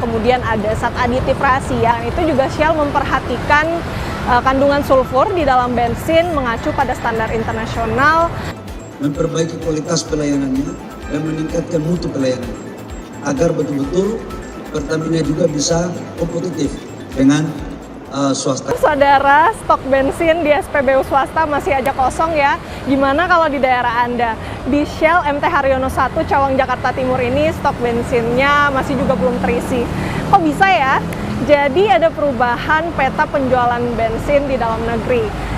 kemudian ada zat aditif rahasia. Itu juga Shell memperhatikan kandungan sulfur di dalam bensin mengacu pada standar internasional. Memperbaiki kualitas pelayanannya dan meningkatkan mutu pelayanan agar betul-betul Pertamina juga bisa kompetitif dengan swasta. Saudara, stok bensin di SPBU swasta masih aja kosong ya. Gimana kalau di daerah Anda? Di Shell MT Haryono 1 Cawang Jakarta Timur ini stok bensinnya masih juga belum terisi. Kok bisa ya? Jadi ada perubahan peta penjualan bensin di dalam negeri.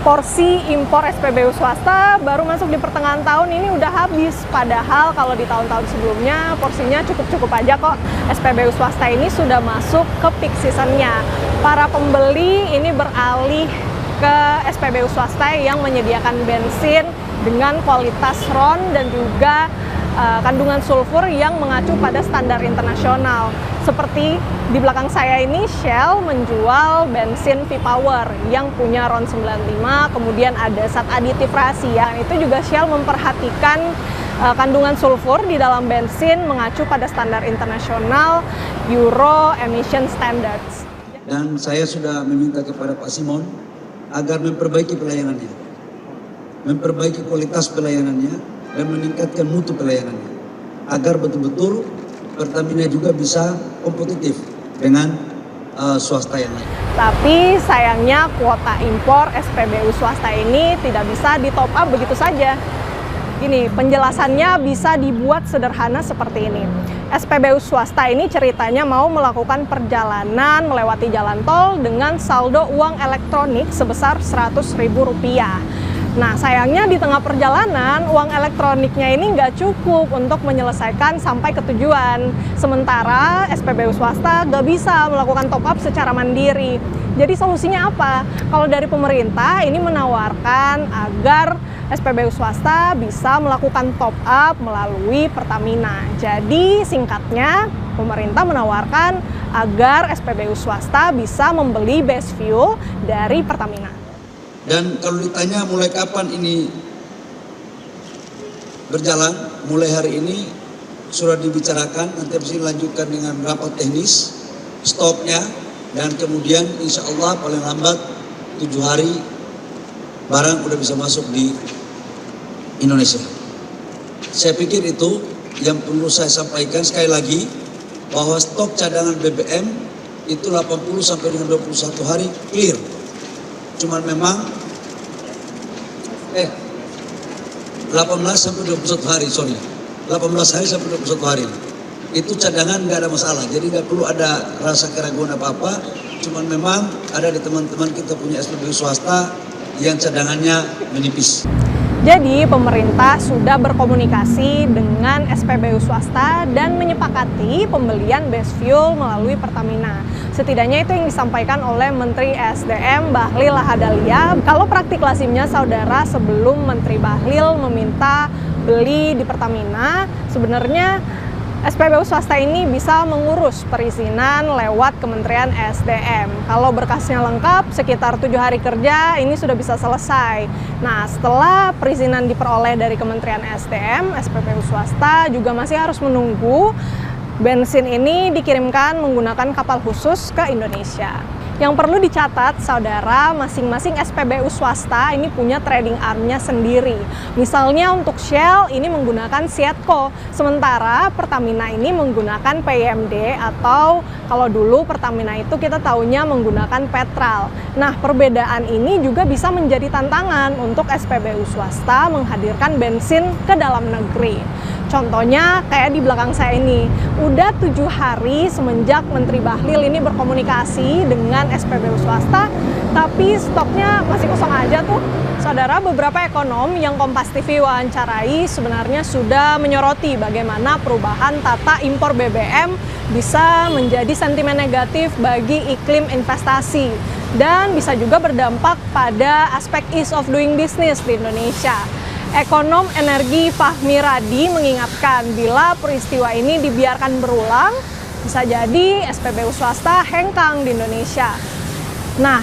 Porsi impor SPBU swasta baru masuk di pertengahan tahun ini udah habis. Padahal kalau di tahun-tahun sebelumnya porsinya cukup-cukup aja kok. SPBU swasta ini sudah masuk ke peak seasonnya. Para pembeli ini beralih ke SPBU swasta yang menyediakan bensin dengan kualitas RON dan juga kandungan sulfur yang mengacu pada standar internasional. Seperti di belakang saya ini, Shell menjual bensin V-Power yang punya RON 95, kemudian ada zat aditif rahasia. Itu juga Shell memperhatikan kandungan sulfur di dalam bensin mengacu pada standar internasional Euro Emission Standards. Dan saya sudah meminta kepada Pak Simon agar memperbaiki pelayanannya, memperbaiki kualitas pelayanannya, dan meningkatkan mutu pelayanannya, agar betul-betul Pertamina juga bisa kompetitif dengan swasta yang lain. Tapi sayangnya kuota impor SPBU swasta ini tidak bisa di top up begitu saja. Gini, penjelasannya bisa dibuat sederhana seperti ini. SPBU swasta ini ceritanya mau melakukan perjalanan melewati jalan tol dengan saldo uang elektronik sebesar Rp100.000. Nah, sayangnya di tengah perjalanan, uang elektroniknya ini nggak cukup untuk menyelesaikan sampai ke tujuan. Sementara SPBU swasta nggak bisa melakukan top up secara mandiri. Jadi solusinya apa? Kalau dari pemerintah ini menawarkan agar SPBU swasta bisa melakukan top up melalui Pertamina. Jadi singkatnya, pemerintah menawarkan agar SPBU swasta bisa membeli base fuel dari Pertamina. Dan kalau ditanya mulai kapan ini berjalan, mulai hari ini sudah dibicarakan, nanti bisa dilanjutkan dengan rapat teknis, stoknya, dan kemudian insya Allah paling lambat 7 hari barang udah bisa masuk di Indonesia. Saya pikir itu yang perlu saya sampaikan sekali lagi, bahwa stok cadangan BBM itu 80 sampai dengan 21 hari clear. Cuman memang 18 sampai 21 hari, 18 hari sampai 21 hari. Itu cadangan nggak ada masalah, jadi nggak perlu ada rasa keraguan apa-apa. Cuman memang ada di teman-teman kita punya SPBU swasta yang cadangannya menipis. Jadi pemerintah sudah berkomunikasi dengan SPBU swasta dan menyepakati pembelian base fuel melalui Pertamina. Setidaknya itu yang disampaikan oleh Menteri SDM Bahlil Lahadalia. Kalau praktik lazimnya saudara, sebelum Menteri Bahlil meminta beli di Pertamina, sebenarnya SPBU swasta ini bisa mengurus perizinan lewat Kementerian SDM. Kalau berkasnya lengkap, sekitar 7 hari kerja ini sudah bisa selesai. Nah, setelah perizinan diperoleh dari Kementerian SDM, SPBU swasta juga masih harus menunggu bensin ini dikirimkan menggunakan kapal khusus ke Indonesia. Yang perlu dicatat, saudara, masing-masing SPBU swasta ini punya trading arm-nya sendiri. Misalnya untuk Shell ini menggunakan Sietco, sementara Pertamina ini menggunakan PYMD, atau kalau dulu Pertamina itu kita taunya menggunakan Petral. Nah, perbedaan ini juga bisa menjadi tantangan untuk SPBU swasta menghadirkan bensin ke dalam negeri. Contohnya kayak di belakang saya ini, udah 7 hari semenjak Menteri Bahlil ini berkomunikasi dengan SPBU swasta, tapi stoknya masih kosong aja tuh. Saudara, beberapa ekonom yang Kompas TV wawancarai sebenarnya sudah menyoroti bagaimana perubahan tata impor BBM bisa menjadi sentimen negatif bagi iklim investasi dan bisa juga berdampak pada aspek ease of doing business di Indonesia. Ekonom energi Fahmi Radi mengingatkan bila peristiwa ini dibiarkan berulang, bisa jadi SPBU swasta hengkang di Indonesia. Nah,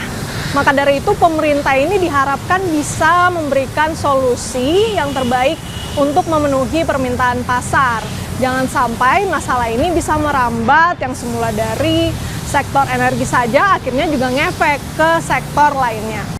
maka dari itu pemerintah ini diharapkan bisa memberikan solusi yang terbaik untuk memenuhi permintaan pasar. Jangan sampai masalah ini bisa merambat yang semula dari sektor energi saja akhirnya juga ngefek ke sektor lainnya.